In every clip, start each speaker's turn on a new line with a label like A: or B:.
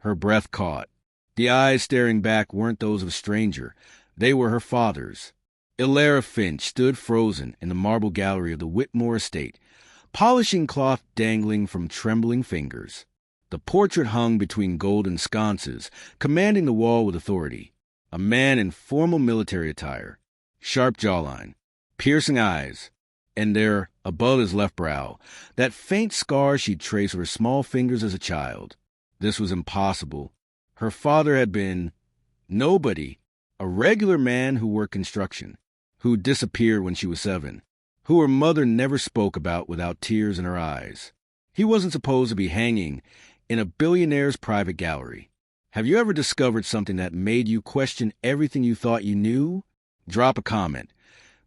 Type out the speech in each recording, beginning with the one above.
A: Her breath caught. The eyes staring back weren't those of a stranger. They were her father's. Ilera Finch stood frozen in the marble gallery of the Whitmore estate, polishing cloth dangling from trembling fingers. The portrait hung between golden sconces, commanding the wall with authority. A man in formal military attire, sharp jawline, piercing eyes, and there, above his left brow, that faint scar she'd traced with her small fingers as a child. This was impossible. Her father had been nobody, a regular man who worked construction, who disappeared when she was 7, who her mother never spoke about without tears in her eyes. He wasn't supposed to be hanging in a billionaire's private gallery. Have you ever discovered something that made you question everything you thought you knew? Drop a comment,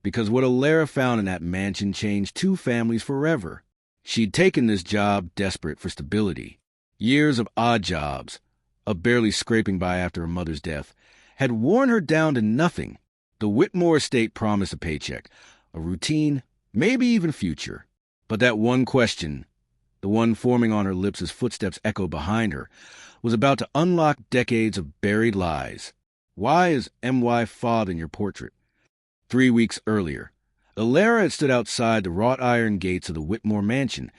A: because what Ilera found in that mansion changed 2 families forever. She'd taken this job desperate for stability. Years of odd jobs, of barely scraping by after her mother's death, had worn her down to nothing. The Whitmore estate promised a paycheck, a routine, maybe even future. But that one question, the one forming on her lips as footsteps echoed behind her, was about to unlock decades of buried lies. Why is M.Y. father in your portrait? 3 weeks earlier, Ilera had stood outside the wrought iron gates of the Whitmore mansion,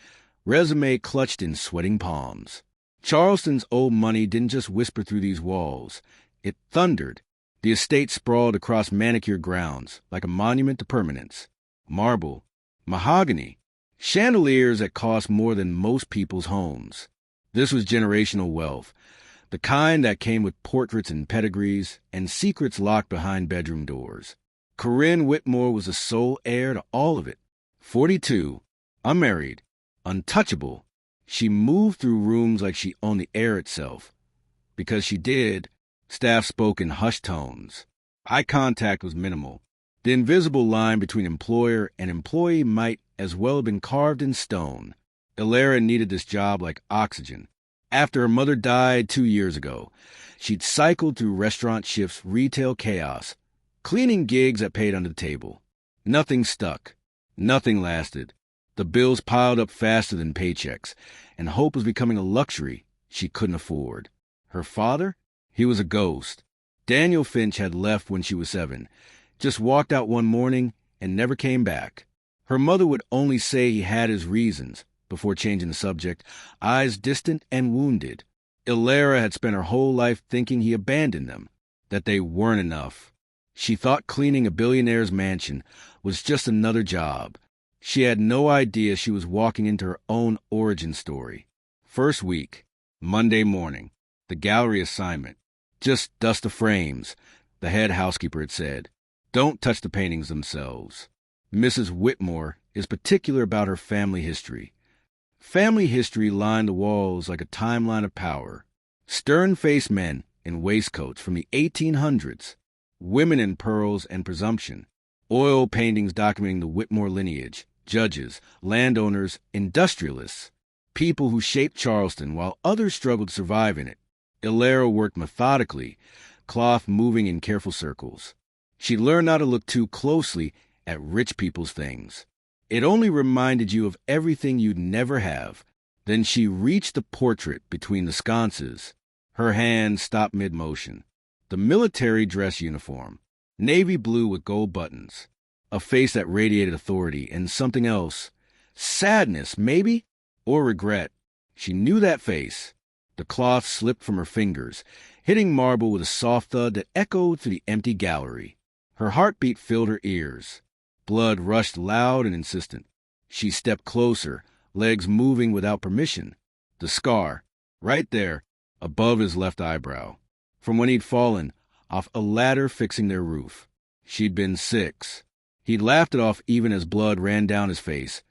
A: resume clutched in sweating palms. Charleston's old money didn't just whisper through these walls. It thundered. The estate sprawled across manicured grounds, like a monument to permanence. Marble, mahogany, chandeliers that cost more than most people's homes. This was generational wealth, the kind that came with portraits and pedigrees and secrets locked behind bedroom doors. Corinne Whitmore was the sole heir to all of it. 42, unmarried, untouchable. She moved through rooms like she owned the air itself. Because she did, staff spoke in hushed tones. Eye contact was minimal. The invisible line between employer and employee might as well have been carved in stone. Ilera needed this job like oxygen. After her mother died 2 years ago, she'd cycled through restaurant shifts, retail chaos, cleaning gigs that paid under the table. Nothing stuck. Nothing lasted. The bills piled up faster than paychecks, and hope was becoming a luxury she couldn't afford. Her father? He was a ghost. Daniel Finch had left when she was 7, just walked out one morning and never came back. Her mother would only say he had his reasons, before changing the subject, eyes distant and wounded. Ilera had spent her whole life thinking he abandoned them, that they weren't enough. She thought cleaning a billionaire's mansion was just another job. She had no idea she was walking into her own origin story. First week, Monday morning, the gallery assignment. Just dust the frames, the head housekeeper had said. Don't touch the paintings themselves. Mrs. Whitmore is particular about her family history. Family history lined the walls like a timeline of power. Stern-faced men in waistcoats from the 1800s, women in pearls and presumption, oil paintings documenting the Whitmore lineage, judges, landowners, industrialists, people who shaped Charleston while others struggled to survive in it. Ilera worked methodically, cloth moving in careful circles. She learned not to look too closely at rich people's things. It only reminded you of everything you'd never have. Then she reached the portrait between the sconces. Her hand stopped mid-motion. The military dress uniform, navy blue with gold buttons, a face that radiated authority, and something else. Sadness, maybe? Or regret. She knew that face. The cloth slipped from her fingers, hitting marble with a soft thud that echoed through the empty gallery. Her heartbeat filled her ears. Blood rushed loud and insistent. She stepped closer, legs moving without permission. The scar, right there, above his left eyebrow, from when he'd fallen off a ladder fixing their roof. She'd been 6. He'd laughed it off even as blood ran down his face,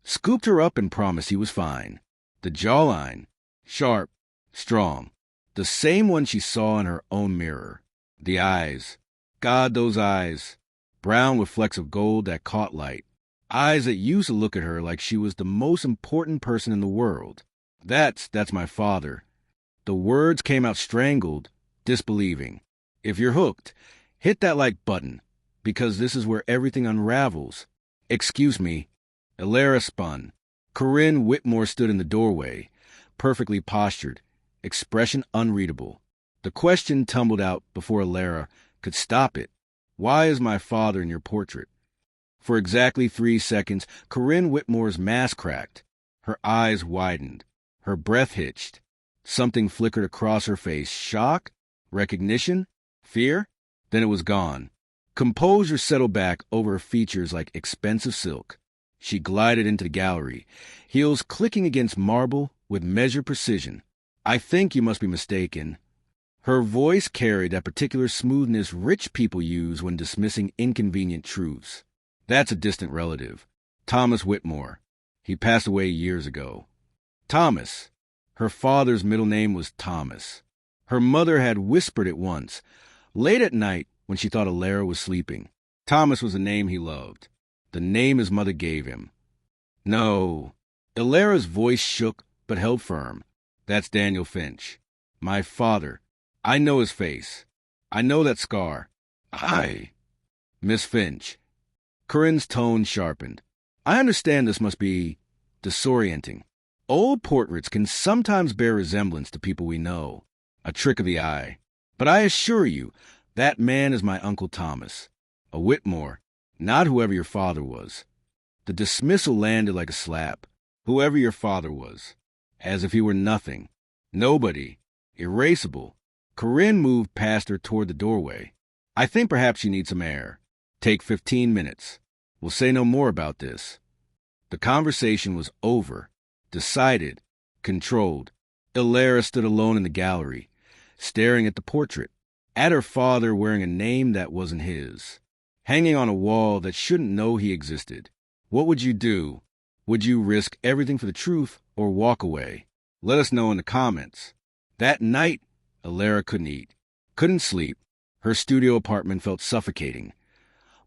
A: scooped her up and promised he was fine. The jawline, sharp, strong, the same one she saw in her own mirror. The eyes, God, those eyes, brown with flecks of gold that caught light. Eyes that used to look at her like she was the most important person in the world. That's my father. The words came out strangled, disbelieving. If you're hooked, hit that like button, because this is where everything unravels. Excuse me. Ilera spun. Corinne Whitmore stood in the doorway, perfectly postured, expression unreadable. The question tumbled out before Alara could stop it. Why is my father in your portrait? For exactly 3 seconds, Corinne Whitmore's mask cracked. Her eyes widened. Her breath hitched. Something flickered across her face. Shock? Recognition? Fear? Then it was gone. Composure settled back over her features like expensive silk. She glided into the gallery, heels clicking against marble with measured precision. I think you must be mistaken. Her voice carried that particular smoothness rich people use when dismissing inconvenient truths. That's a distant relative. Thomas Whitmore. He passed away years ago. Thomas. Her father's middle name was Thomas. Her mother had whispered it once, late at night when she thought Alara was sleeping. Thomas was a name he loved, the name his mother gave him. No. Alara's voice shook but held firm. That's Daniel Finch. My father. I know his face. I know that scar. Miss Finch. Corinne's tone sharpened. I understand this must be disorienting. Old portraits can sometimes bear resemblance to people we know, a trick of the eye. But I assure you, that man is my Uncle Thomas, a Whitmore, not whoever your father was. The dismissal landed like a slap. Whoever your father was, as if he were nothing, nobody, erasable. Corinne moved past her toward the doorway. I think perhaps you need some air. Take 15 minutes. We'll say no more about this. The conversation was over, decided, controlled. Alara stood alone in the gallery, staring at the portrait, at her father wearing a name that wasn't his, hanging on a wall that shouldn't know he existed. What would you do? Would you risk everything for the truth or walk away? Let us know in the comments. That night, Alara couldn't eat, couldn't sleep. Her studio apartment felt suffocating.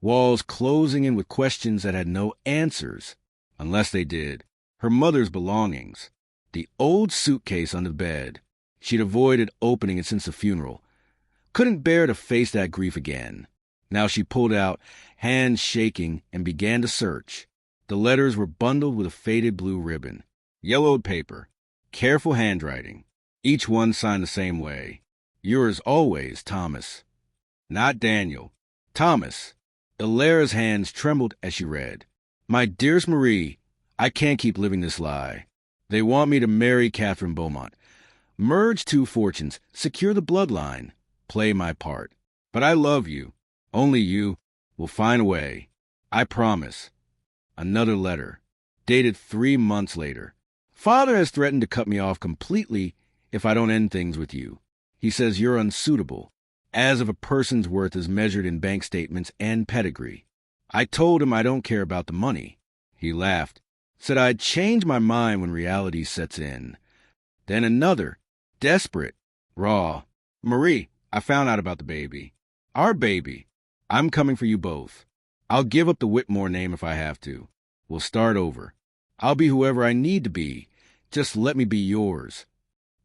A: Walls closing in with questions that had no answers, unless they did. Her mother's belongings, the old suitcase under the bed. She'd avoided opening it since the funeral. Couldn't bear to face that grief again. Now she pulled out, hands shaking, and began to search. The letters were bundled with a faded blue ribbon. Yellowed paper. Careful handwriting. Each one signed the same way. Yours always, Thomas. Not Daniel. Thomas. Alara's hands trembled as she read. My dearest Marie, I can't keep living this lie. They want me to marry Catherine Beaumont. Merge 2 fortunes, secure the bloodline, play my part. But I love you. Only you will find a way. I promise. Another letter, dated 3 months later. Father has threatened to cut me off completely if I don't end things with you. He says you're unsuitable, as if a person's worth is measured in bank statements and pedigree. I told him I don't care about the money. He laughed, said I'd change my mind when reality sets in. Then another, desperate, raw. Marie, I found out about the baby. Our baby. I'm coming for you both. I'll give up the Whitmore name if I have to. We'll start over. I'll be whoever I need to be. Just let me be yours.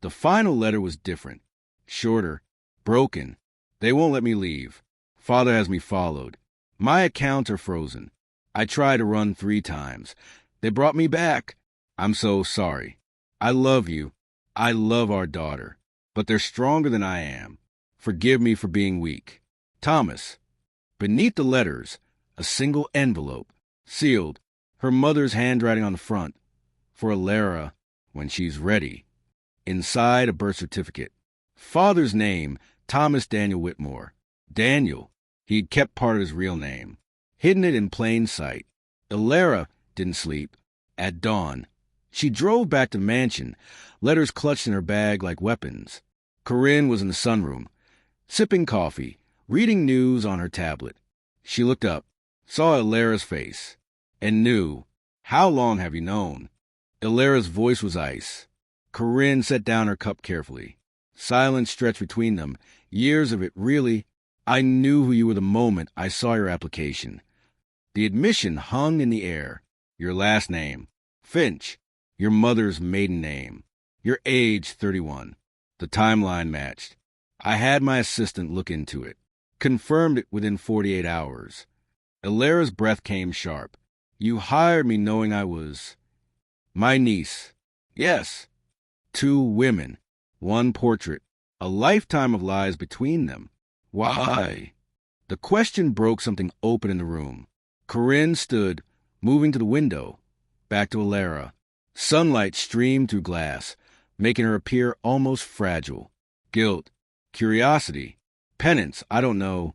A: The final letter was different. Shorter. Broken. They won't let me leave. Father has me followed. My accounts are frozen. I tried to run 3 times. They brought me back. I'm so sorry. I love you. I love our daughter. But they're stronger than I am. Forgive me for being weak. Thomas. Beneath the letters, a single envelope, sealed, her mother's handwriting on the front, for Alara when she's ready. Inside, a birth certificate. Father's name, Thomas Daniel Whitmore. Daniel. He'd kept part of his real name, hidden it in plain sight. Alara didn't sleep. At dawn, she drove back to the mansion, letters clutched in her bag like weapons. Corinne was in the sunroom, sipping coffee, reading news on her tablet. She looked up, saw Alara's face, and knew. How long have you known? Alara's voice was ice. Corinne set down her cup carefully. Silence stretched between them. Years of it, really. I knew who you were the moment I saw your application. The admission hung in the air. Your last name, Finch. Your mother's maiden name. Your age, 31. The timeline matched. I had my assistant look into it. Confirmed it within 48 hours. Alara's breath came sharp. You hired me knowing I was... My niece. Yes. 2 women. One portrait. A lifetime of lies between them. Why? The question broke something open in the room. Corinne stood, moving to the window, back to Alara. Sunlight streamed through glass, making her appear almost fragile. Guilt, curiosity, penance, I don't know.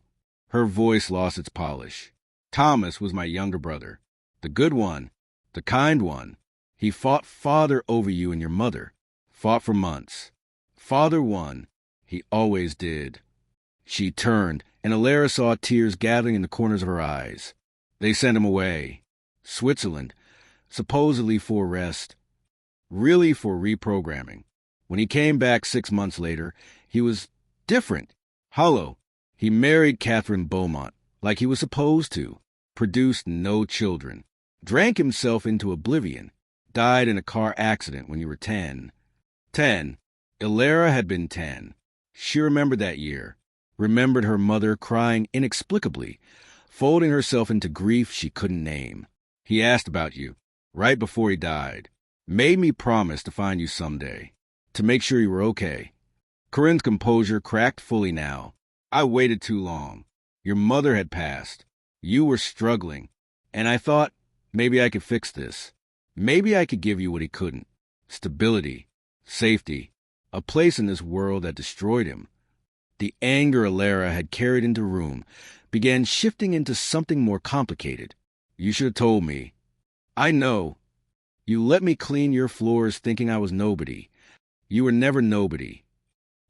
A: Her voice lost its polish. Thomas was my younger brother. The good one, the kind one. He fought father over you and your mother. Fought for months. Father won. He always did. She turned, and Alara saw tears gathering in the corners of her eyes. They sent him away. Switzerland, supposedly for rest. Really for reprogramming. When he came back 6 months later, he was different. Hollow. He married Catherine Beaumont, like he was supposed to. Produced no children. Drank himself into oblivion. Died in a car accident when you were 10. 10. Alara had been 10. She remembered that year. Remembered her mother crying inexplicably, folding herself into grief she couldn't name. He asked about you, right before he died. Made me promise to find you someday. To make sure you were okay. Corinne's composure cracked fully now. I waited too long. Your mother had passed. You were struggling. And I thought, maybe I could fix this. Maybe I could give you what he couldn't. Stability. Safety. A place in this world that destroyed him. The anger Alara had carried into the room began shifting into something more complicated. You should have told me. I know. You let me clean your floors thinking I was nobody. You were never nobody.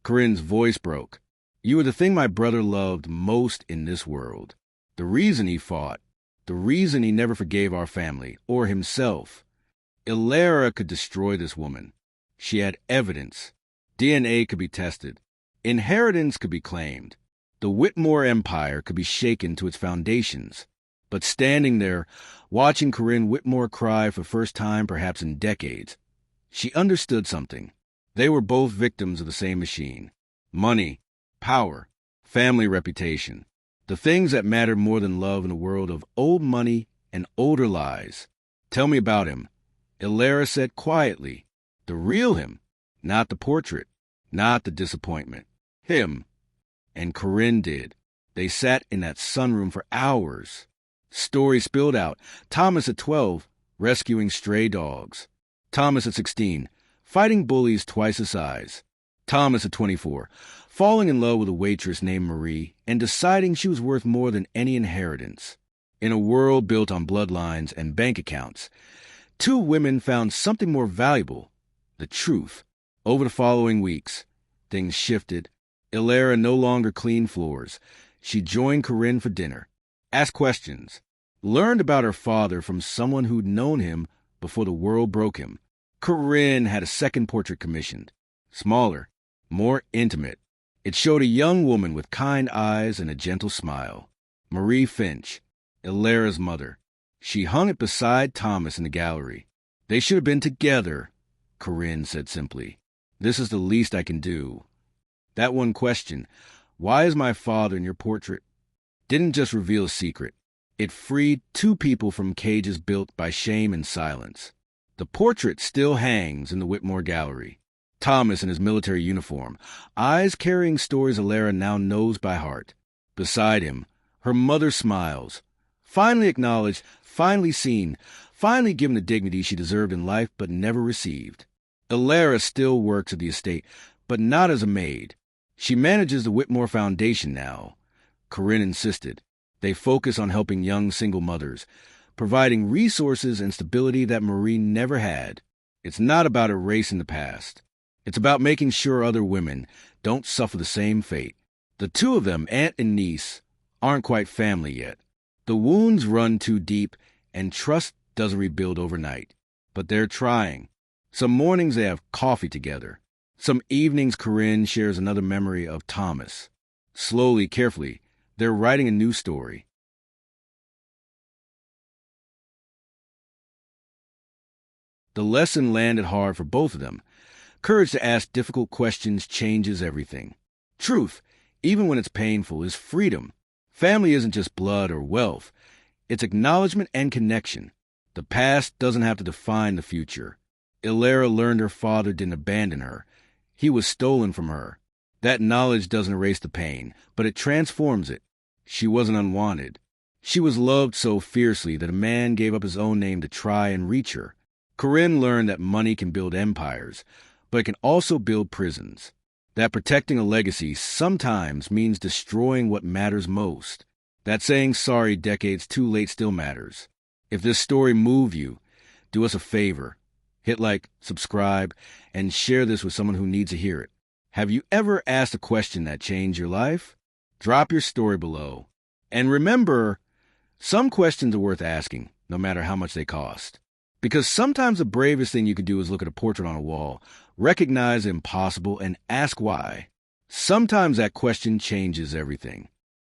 A: Corinne's voice broke. You were the thing my brother loved most in this world. The reason he fought. The reason he never forgave our family, or himself. Alara could destroy this woman. She had evidence. DNA could be tested. Inheritance could be claimed. The Whitmore Empire could be shaken to its foundations. But standing there, watching Corinne Whitmore cry for the first time perhaps in decades, she understood something. They were both victims of the same machine. Money, power, family reputation. The things that mattered more than love in a world of old money and older lies. Tell me about him. Alara said quietly. The real him, not the portrait, not the disappointment. Him. And Corinne did. They sat in that sunroom for hours. Stories spilled out. Thomas at 12, rescuing stray dogs. Thomas at 16, fighting bullies twice his size. Thomas at 24, falling in love with a waitress named Marie and deciding she was worth more than any inheritance. In a world built on bloodlines and bank accounts, two women found something more valuable, the truth. Over the following weeks, things shifted. Alara no longer cleaned floors. She joined Corinne for dinner, asked questions, learned about her father from someone who'd known him before the world broke him. Corinne had a second portrait commissioned, smaller, more intimate. It showed a young woman with kind eyes and a gentle smile. Marie Finch, Alara's mother. She hung it beside Thomas in the gallery. They should have been together, Corinne said simply. This is the least I can do. That one question, why is my father in your portrait, didn't just reveal a secret. It freed two people from cages built by shame and silence. The portrait still hangs in the Whitmore Gallery. Thomas in his military uniform, eyes carrying stories Alara now knows by heart. Beside him, her mother smiles. Finally acknowledged, finally seen, finally given the dignity she deserved in life but never received. Alara still works at the estate, but not as a maid. She manages the Whitmore Foundation now. Corinne insisted. They focus on helping young single mothers, providing resources and stability that Marie never had. It's not about erasing the past. It's about making sure other women don't suffer the same fate. The two of them, aunt and niece, aren't quite family yet. The wounds run too deep, and trust doesn't rebuild overnight. But they're trying. Some mornings they have coffee together. Some evenings Corinne shares another memory of Thomas. Slowly, carefully, they're writing a new story. The lesson landed hard for both of them. Courage to ask difficult questions changes everything. Truth, even when it's painful, is freedom. Family isn't just blood or wealth. It's acknowledgement and connection. The past doesn't have to define the future. Alara learned her father didn't abandon her. He was stolen from her. That knowledge doesn't erase the pain, but it transforms it. She wasn't unwanted. She was loved so fiercely that a man gave up his own name to try and reach her. Corinne learned that money can build empires, but it can also build prisons. That protecting a legacy sometimes means destroying what matters most. That saying sorry decades too late still matters. If this story moved you, do us a favor. Hit like, subscribe, and share this with someone who needs to hear it. Have you ever asked a question that changed your life? Drop your story below. And remember, some questions are worth asking, no matter how much they cost. Because sometimes the bravest thing you can do is look at a portrait on a wall, recognize the impossible, and ask why. Sometimes that question changes everything.